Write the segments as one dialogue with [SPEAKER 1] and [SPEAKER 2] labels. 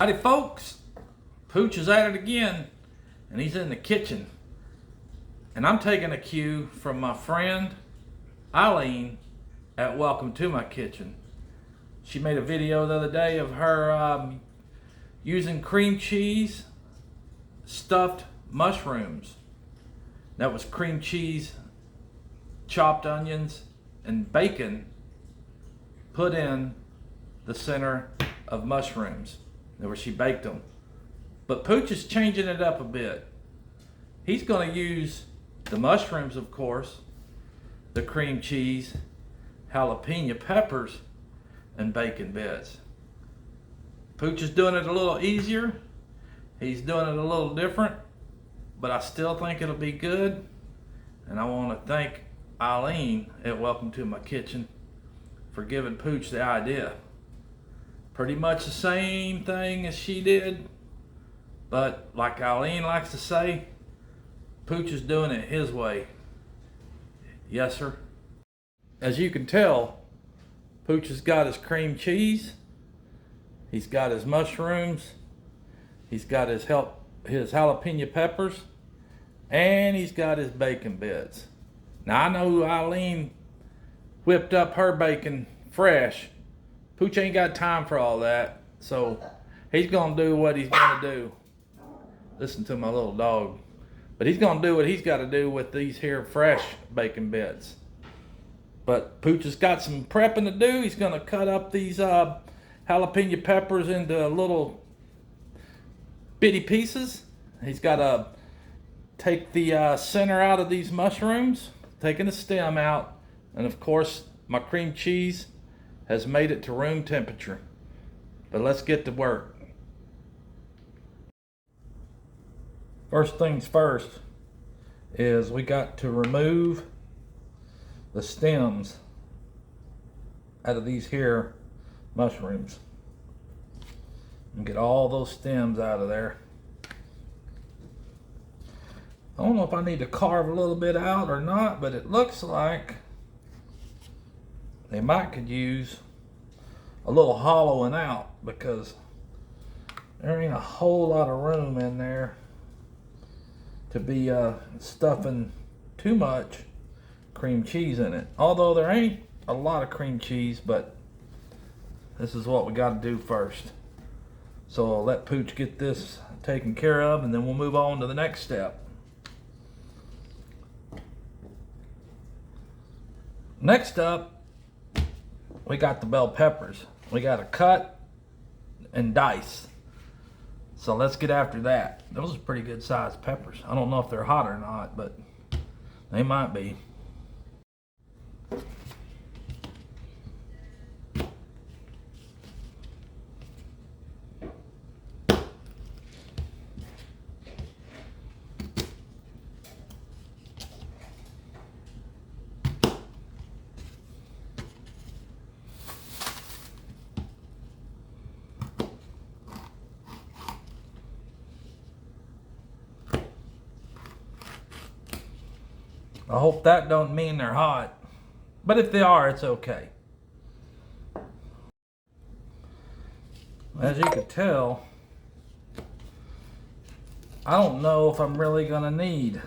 [SPEAKER 1] Howdy folks, Pooch is at it again, and he's in the kitchen. And I'm taking a cue from my friend Eileen at Welcome to My Kitchen. She made a video the other day of her using cream cheese stuffed mushrooms. That was cream cheese, chopped onions, and bacon put in the center of mushrooms. Where she baked them. But Pooch is changing it up a bit. He's going to use the mushrooms, of course, the cream cheese, jalapeno peppers, and bacon bits. Pooch is doing it a little easier. He's doing it a little different, but I still think it'll be good. And I want to thank Eileen at Welcome to My Kitchen for giving Pooch the idea. Pretty much the same thing as she did, but like Eileen likes to say, Pooch is doing it his way. Yes, sir. As you can tell, Pooch has got his cream cheese, he's got his mushrooms, he's got his jalapeno peppers, and he's got his bacon bits. Now I know Eileen whipped up her bacon fresh. Pooch ain't got time for all that, so he's gonna do what he's gonna do. Listen to my little dog. But he's gonna do what he's gotta do with these here fresh bacon bits. But Pooch has got some prepping to do. He's gonna cut up these jalapeno peppers into little bitty pieces. He's gotta take the center out of these mushrooms, taking the stem out, and of course my cream cheese has made it to room temperature. But let's get to work. First things first is we got to remove the stems out of these here mushrooms and get all those stems out of there. I don't know if I need to carve a little bit out or not, but it looks like they might could use a little hollowing out because there ain't a whole lot of room in there to be stuffing too much cream cheese in it. Although there ain't a lot of cream cheese, but this is what we got to do first. So I'll let Pooch get this taken care of, and then we'll move on to the next step. Next up, we got the bell peppers. We got to cut and dice. So let's get after that. Those are pretty good sized peppers. I don't know if they're hot or not, but they might be. I hope that don't mean they're hot, but if they are, it's okay. As you can tell, I don't know if I'm really gonna need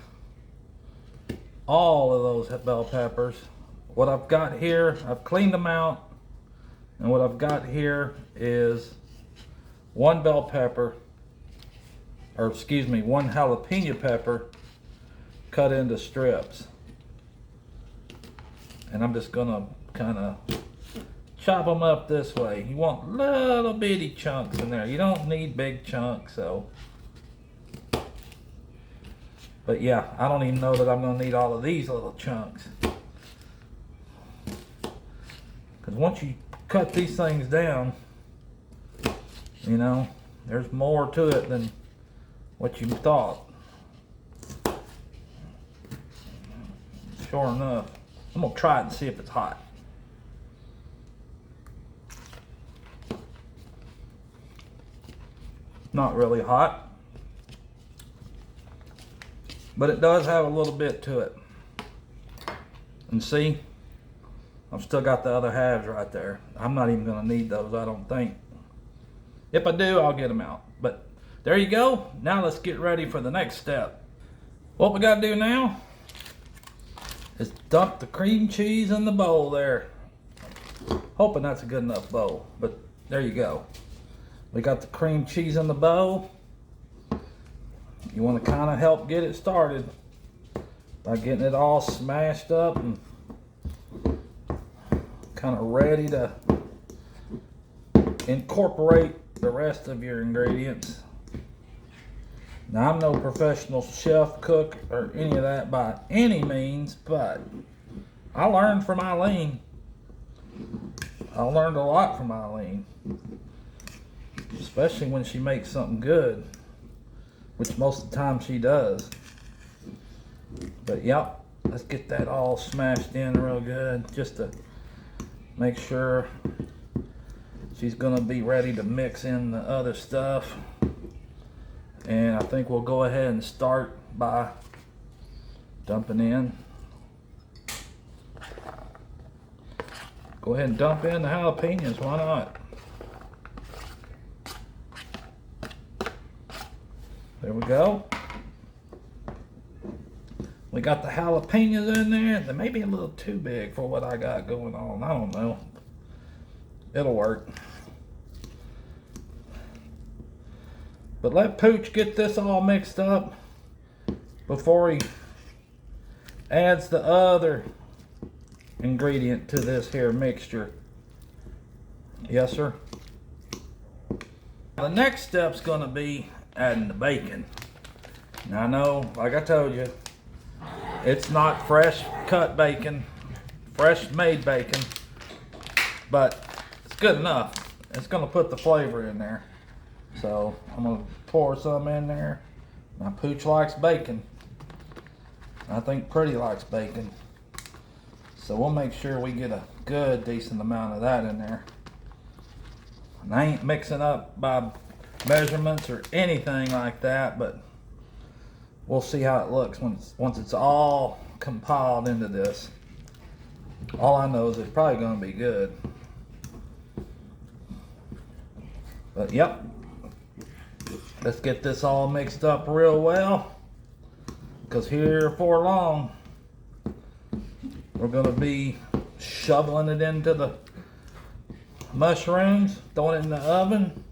[SPEAKER 1] all of those bell peppers. What I've got here, I've cleaned them out, and what I've got here is one bell pepper, or excuse me, one jalapeno pepper cut into strips. And I'm just gonna kind of chop them up this way. You want little bitty chunks in there. You don't need big chunks, so. But yeah, I don't even know that I'm gonna need all of these little chunks. Because once you cut these things down, you know, there's more to it than what you thought. Sure enough. I'm gonna try it and see if it's hot. Not really hot, but it does have a little bit to it. And see, I've still got the other halves right there. I'm not even gonna need those, I don't think. If I do, I'll get them out. But there you go. Now let's get ready for the next step. What we gotta do now is dump the cream cheese in the bowl there. Hoping that's a good enough bowl, but there you go. We got the cream cheese in the bowl. You want to kind of help get it started by getting it all smashed up and kind of ready to incorporate the rest of your ingredients. Now, I'm no professional chef, cook, or any of that by any means, but I learned from Eileen. I learned a lot from Eileen, especially when she makes something good, which most of the time she does. But yep, let's get that all smashed in real good, just to make sure she's gonna be ready to mix in the other stuff. And I think we'll go ahead and start by dumping in. Go ahead and dump in the jalapenos, why not? There we go. We got the jalapenos in there. They may be a little too big for what I got going on. I don't know. It'll work. But let Pooch get this all mixed up before he adds the other ingredient to this here mixture. Yes, sir. The next step's gonna be adding the bacon. Now I know, like I told you, it's not fresh cut bacon, fresh made bacon, but it's good enough. It's gonna put the flavor in there. So I'm gonna pour some in there. Now Pooch likes bacon. I think Pretty likes bacon. So we'll make sure we get a good decent amount of that in there. And I ain't mixing up by measurements or anything like that, but we'll see how it looks once it's all compiled into this. All I know is it's probably gonna be good. But yep. Let's get this all mixed up real well, because here for long we're gonna be shoveling it into the mushrooms, throwing it in the oven,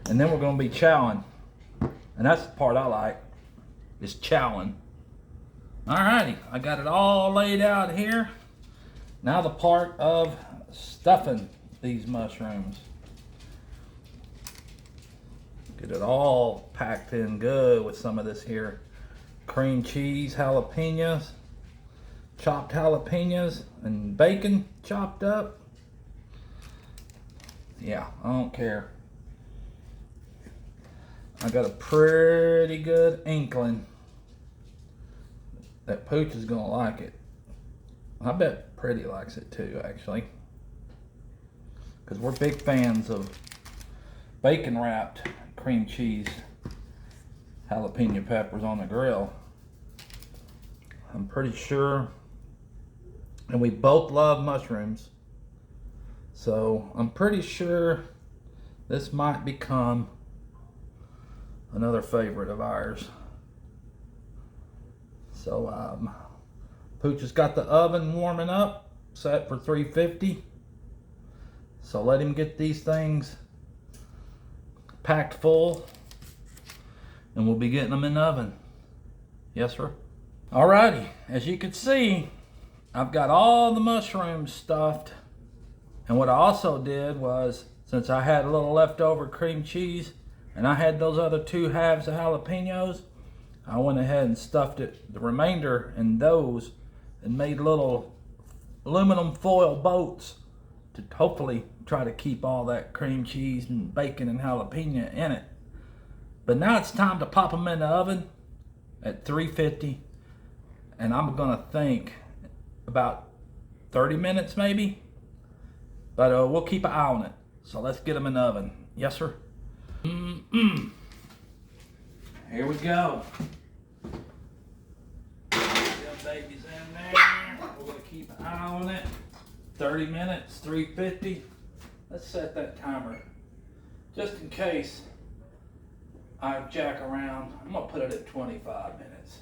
[SPEAKER 1] and then we're gonna be chowing. And that's the part I like, is chowing. Alrighty, I got it all laid out here. Now the part of stuffing these mushrooms. Get it all packed in good with some of this here cream cheese, jalapenos, chopped jalapenos, and bacon chopped up. Yeah, I don't care. I got a pretty good inkling that Pooch is gonna like it. I bet Pretty likes it too, actually, because we're big fans of bacon wrapped cream cheese jalapeno peppers on the grill. I'm pretty sure, and we both love mushrooms, so I'm pretty sure this might become another favorite of ours. So Pooch has got the oven warming up, set for 350. So let him get these things packed full, and we'll be getting them in the oven. Yes, sir. Alrighty, as you can see, I've got all the mushrooms stuffed. And what I also did was, since I had a little leftover cream cheese and I had those other 2 halves of jalapenos, I went ahead and stuffed it, the remainder in those, and made little aluminum foil boats to hopefully try to keep all that cream cheese and bacon and jalapeno in it. But now it's time to pop them in the oven at 350, and I'm gonna think about 30 minutes maybe, but we'll keep an eye on it. So let's get them in the oven. Yes, sir. Here we go. Them babies in there. We're gonna keep an eye on it. 30 minutes, 350. Let's set that timer just in case I jack around, I'm gonna put it at 25 minutes.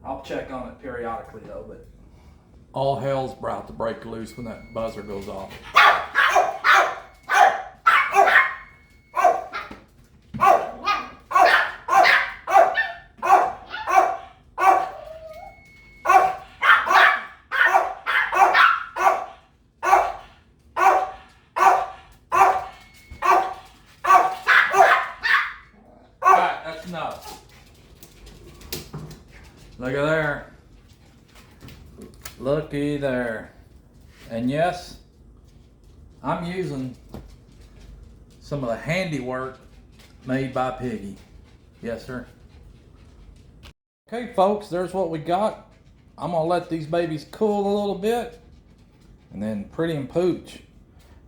[SPEAKER 1] I'll check on it periodically though, but all hell's about to break loose when that buzzer goes off. Enough. Look at there. Looky there. And yes, I'm using some of the handiwork made by Piggy. Yes, sir. Okay, folks, there's what we got. I'm gonna let these babies cool a little bit, and then Pretty and Pooch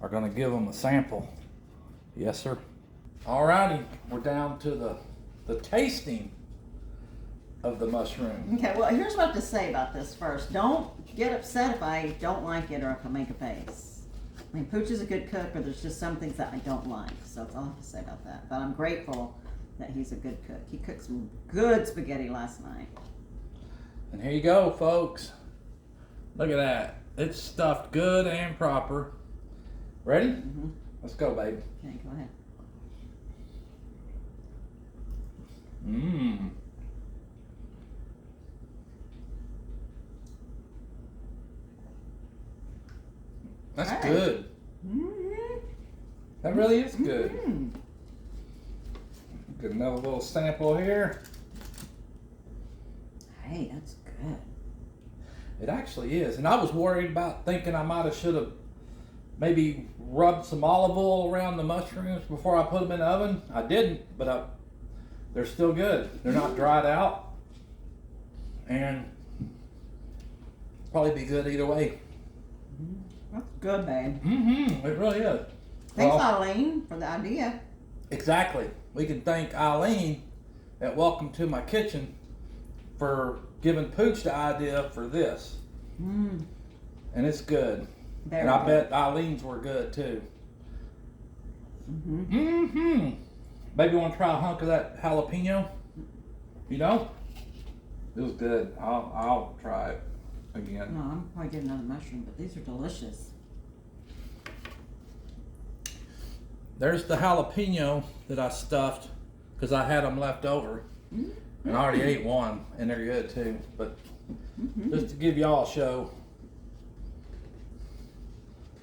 [SPEAKER 1] are gonna give them a sample. Yes, sir. Alrighty, we're down to the tasting of the mushroom.
[SPEAKER 2] Okay, well, here's what to say about this first. Don't get upset if I don't like it or if I make a face. I mean, Pooch is a good cook, but there's just some things that I don't like. So that's all I have to say about that. But I'm grateful that he's a good cook. He cooked some good spaghetti last night.
[SPEAKER 1] And here you go, folks. Look at that. It's stuffed good and proper. Ready?
[SPEAKER 2] Mm-hmm.
[SPEAKER 1] Let's go, baby.
[SPEAKER 2] Okay, go ahead.
[SPEAKER 1] Mmm. That's
[SPEAKER 2] Right.
[SPEAKER 1] good.
[SPEAKER 2] Mm-hmm.
[SPEAKER 1] That really is good.
[SPEAKER 2] Mm-hmm.
[SPEAKER 1] Get another little sample here.
[SPEAKER 2] Hey, that's good.
[SPEAKER 1] It actually is. And I was worried about thinking I should have maybe rubbed some olive oil around the mushrooms before I put them in the oven. I didn't, but they're still good. They're not dried out. And probably be good either way.
[SPEAKER 2] That's good, babe.
[SPEAKER 1] Mm-hmm. It really is.
[SPEAKER 2] Thanks,
[SPEAKER 1] Well,
[SPEAKER 2] Eileen, for the idea.
[SPEAKER 1] exactly. We can thank Eileen at Welcome to My Kitchen for giving Pooch the idea for this.
[SPEAKER 2] Mm.
[SPEAKER 1] And it's good.
[SPEAKER 2] Very
[SPEAKER 1] and I
[SPEAKER 2] good.
[SPEAKER 1] bet Eileen's were good too.
[SPEAKER 2] Mm-hmm.
[SPEAKER 1] Mm-hmm. Maybe you want to try a hunk of that jalapeno? You know? It was good. I'll try it again.
[SPEAKER 2] No, I'm probably getting another mushroom, but these are delicious.
[SPEAKER 1] There's the jalapeno that I stuffed because I had them left over.
[SPEAKER 2] Mm-hmm.
[SPEAKER 1] And I already ate one, and they're good too. But
[SPEAKER 2] Mm-hmm.
[SPEAKER 1] just to give y'all a show,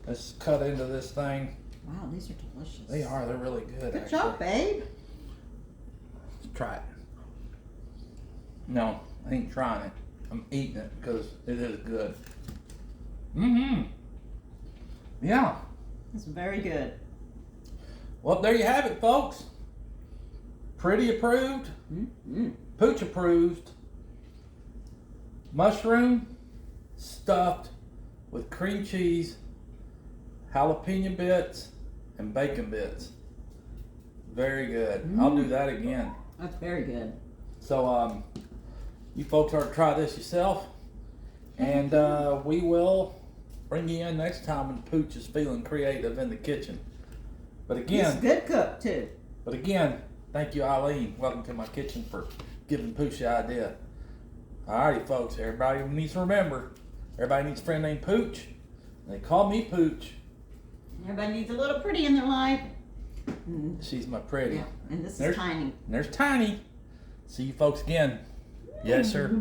[SPEAKER 1] let's cut into this thing.
[SPEAKER 2] Wow, these are delicious.
[SPEAKER 1] They are. They're really good.
[SPEAKER 2] Good
[SPEAKER 1] actually.
[SPEAKER 2] job, babe.
[SPEAKER 1] Let's try it. No, I ain't trying it. I'm eating it because it is good. Mm-hmm. Yeah.
[SPEAKER 2] It's very good.
[SPEAKER 1] Well, there you have it, folks. Pretty approved.
[SPEAKER 2] Mm-hmm.
[SPEAKER 1] Pooch approved. Mushroom stuffed with cream cheese, jalapeno bits, and bacon bits. Very good. I'll do that again.
[SPEAKER 2] That's very good.
[SPEAKER 1] So, you folks are to try this yourself, and we will bring you in next time when Pooch is feeling creative in the kitchen. But
[SPEAKER 2] He's
[SPEAKER 1] again,
[SPEAKER 2] a good cook, too.
[SPEAKER 1] thank you, Eileen. Welcome to my kitchen for giving Pooch the idea. Alrighty, folks. Everybody needs to remember, everybody needs a friend named Pooch. They call me Pooch.
[SPEAKER 2] Everybody needs a little pretty in their life. Mm.
[SPEAKER 1] She's my pretty.
[SPEAKER 2] Yeah, and this
[SPEAKER 1] There's-
[SPEAKER 2] is Tiny.
[SPEAKER 1] And there's Tiny. See you folks again. Yes, sir.